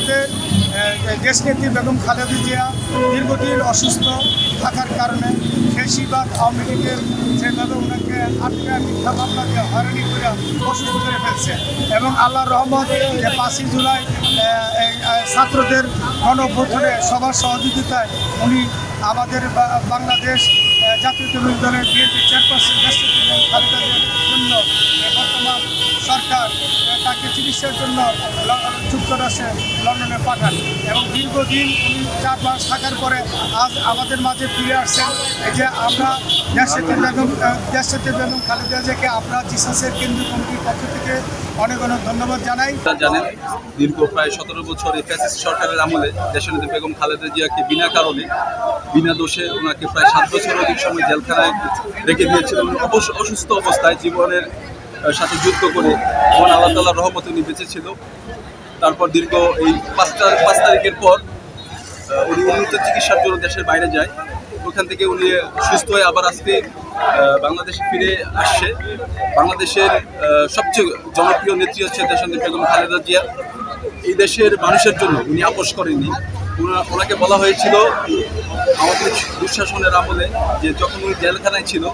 আমাদের দেশনেত্রী বেগম খালেদা জিয়া দীর্ঘদিন অসুস্থ থাকার কারণে ফ্যাসিবাদ আওয়ামী লীগের যেভাবে ওনাকে আটকে মিথ্যা মামলা দিয়ে হয়রানি করে অসুস্থ করে ফেলছে এবং আল্লাহর রহমত যে 5ই জুলাই ছাত্রদের গণঅভ্যুত্থানে সবার সহযোগিতায় উনি আমাদের বাংলাদেশ জাতীয়তাবাদী দলের বিএনপি চেয়ারপারসন দেশনেত্রী খালেদা জিয়ার জন্য বর্তমান সরকার তাকে চিকিৎসার জন্য যুক্তরাষ্ট্রে লন্ডনে পাঠান এবং দীর্ঘদিন উনি 4 মাস থাকার পরে আজ আমাদের মাঝে ফিরে আসছেন। এই যে আমরা দেশনেত্রী বেগম খালেদা জিয়াকে আমরা জিসাসের কেন্দ্রীয় কমিটির পক্ষ থেকে অনেক অনেক ধন্যবাদ জানাই। জানেন দীর্ঘ প্রায় 17 বছর এই ফ্যাসিস্ট সরকারের আমলে দেশনেত্রী বেগম খালেদা জিয়াকে বিনা কারণে বিনা দোষে ওনাকে প্রায় 7 বছর অধিক সময় জেলখানায় রেখে দিয়েছিল। অসুস্থ অবস্থায় জীবনের সাথে যুদ্ধ করে মহান আল্লাহ তাআলার রহমতে উনি বেঁচেছিল। তারপর দীর্ঘ এই 5 তারিখের পর উনি উন্নত চিকিৎসার জন্য দেশের বাইরে যায়। ওখান থেকে উনি সুস্থ হয়ে আবার আজকে বাংলাদেশে ফিরে আসছে। বাংলাদেশের সবচেয়ে জনপ্রিয় নেত্রী হচ্ছে দেশনেত্রী বেগম খালেদা জিয়া। এই দেশের মানুষের জন্য উনি আপোষ করেননি। ওনাকে বলা হয়েছিল আমাদের দুঃশাসনের আমলে যে যখন উনি জেলখানায় ছিল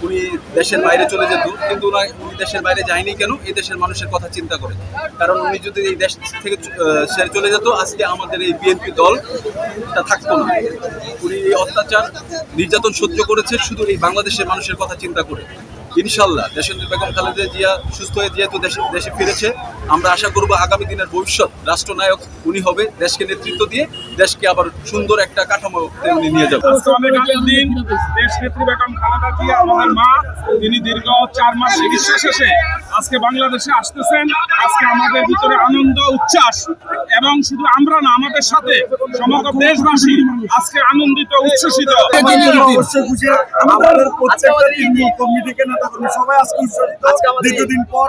উনি দেশের বাইরে চলে যেত, কিন্তু উনি দেশের বাইরে যায়নি কেন? এই দেশের মানুষের কথা চিন্তা করে। কারণ উনি যদি এই দেশ থেকে ছেড়ে চলে যেত আজকে আমাদের এই বিএনপি দলটা থাকতো না। উনি এই অত্যাচার নির্যাতন সহ্য করেছে শুধু এই বাংলাদেশের মানুষের কথা চিন্তা করে। ইনশাল্লাহ দেশনেত্রী বেগম খালেদা জিয়া সুস্থ হয়ে যেহেতু দেশে ফিরেছে, আমরা আশা করব আগামী দিনের ভবিষ্যৎ রাষ্ট্রনায়ক উনি হবে। দেশকে নেতৃত্ব দিয়ে দেশকে আবার সুন্দর একটা কাঠামোতে উনি নিয়ে যাবেন। দেশনেত্রী বেগম খালেদা জিয়া আমাদের মা, তিনি দীর্ঘ 4 মাস চিকিৎসা শেষে আজকে বাংলাদেশে আসতেছেন। আজকে আমাদের ভিতরে আনন্দ উচ্ছ্বাস এবং শুধু আমরা না, আমাদের সাথে সমগ্র দেশবাসী আজকে আনন্দিত উচ্ছ্বসিত। সবাই আজকে দীর্ঘদিন পর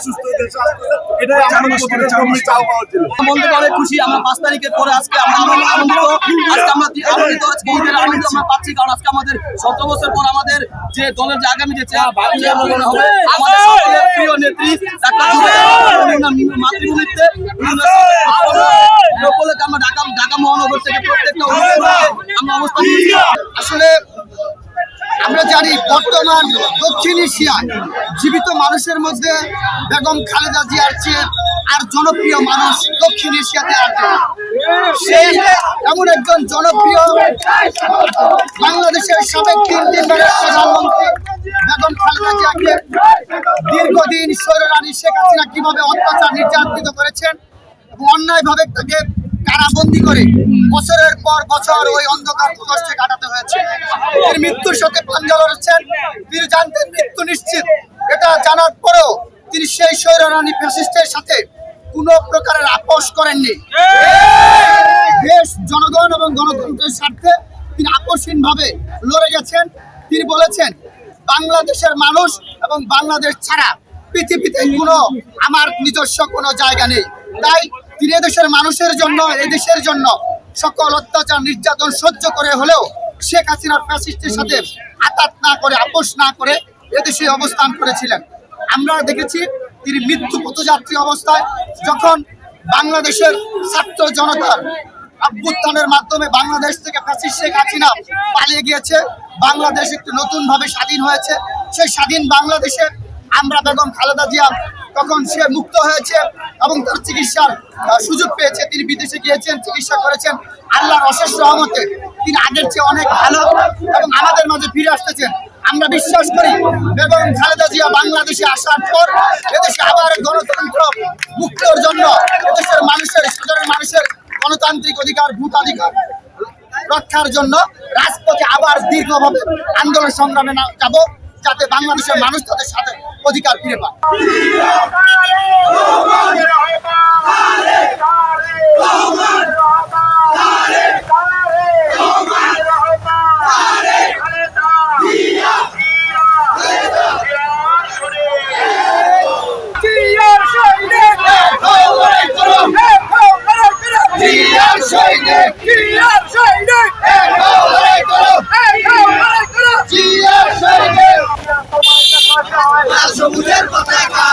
সুস্থ দেশে আসতেছে, এটাই আমাদের অনেক খুশি। আমরা 5 তারিখের পরে আজকে আমরা আনন্দিত। আজকে আমরা আনন্দিত, আজকে ঈদের আনন্দ আমরা পাচ্ছি, কারণ আজকে আমাদের 17 বছর পর আমাদের যে দলের যে আগামী যে চেয়ারম্যান হবে আমাদের সকলের প্রিয় নেত্রী মাতৃভূমিতে আমরা ঢাকা মহানগর থেকে প্রত্যেকটা আমরা অবস্থান করছি। আসলে আমরা জানি বর্তমান দক্ষিণ এশিয়ায় জীবিত মানুষের মধ্যে বেগম খালেদা জিয়ার চেয়ে আর জনপ্রিয় মানুষ দক্ষিণ এশিয়াতে আছে। সেই এমন একজন জনপ্রিয় বাংলাদেশের সাবেক 3 প্রধানমন্ত্রী বেগম খালেদা জিয়াকে দীর্ঘদিন স্বৈররানী শেখ হাসিনা কিভাবে অত্যাচার নির্যাতিত করেছেন এবং অন্যায়ভাবে তাকে কারাবন্দি করে বছরের পর বছর ওই অন্ধকার প্রকোষ্ঠে কাটাতে হয়েছে। তিনি মৃত্যুর সাথে পাঞ্জা লড়েছেন। তিনি জানতেন মৃত্যু নিশ্চিত। এটা জানার পরেও তিনি সেই স্বৈররানী ফ্যাসিস্টের সাথে কোনো প্রকারের আপোষ করেননি। দেশ, জনগণ এবং গণতন্ত্রের স্বার্থে তিনি আপোষহীনভাবে লড়ে গেছেন। তিনি বলেছেন বাংলাদেশের মানুষ এবং বাংলাদেশ ছাড়া পৃথিবীতে কোনো আমার নিজস্ব কোনো জায়গা নেই। তাই তিনি এদেশের মানুষের জন্য, এদেশের জন্য সকল অত্যাচার নির্যাতন সহ্য করে হলেও শেখ হাসিনার ফ্যাসিস্টের সাথে আঘাত না করে, আপোষ না করে এদেশে অবস্থান করেছিলেন। আমরা দেখেছি তিনি মৃত্যু পথযাত্রী অবস্থায় যখন বাংলাদেশের ছাত্র জনতার অভ্যুত্থানের মাধ্যমে বাংলাদেশ থেকে ফ্যাসিস্ট শেখ হাসিনা পালিয়ে গিয়েছে, বাংলাদেশ একটু নতুনভাবে স্বাধীন হয়েছে। সেই স্বাধীন বাংলাদেশে আমরা বেগম খালেদা জিয়া তখন সে মুক্ত হয়েছে এবং তার চিকিৎসার সুযোগ পেয়েছে। তিনি বিদেশে গিয়েছেন, চিকিৎসা করেছেন। আল্লাহর অশেষ রহমতে তিনি আগের চেয়ে অনেক ভালো এবং আমাদের মাঝে ফিরে আসতেছেন। আমরা বিশ্বাস করি বেগম খালেদা জিয়া বাংলাদেশে আসার পর এদেশে আবার গণতন্ত্র মুক্তির জন্য, এদেশের মানুষের, সাধারণ মানুষের গণতান্ত্রিক অধিকার, ভোটাধিকার রক্ষার জন্য রাজপথে আবার দীর্ঘভাবে আন্দোলন সংগ্রামে যাব, যাতে বাংলাদেশের মানুষ তাদের সাথে অধিকার ফিরে পায়। সবুজের পতাকা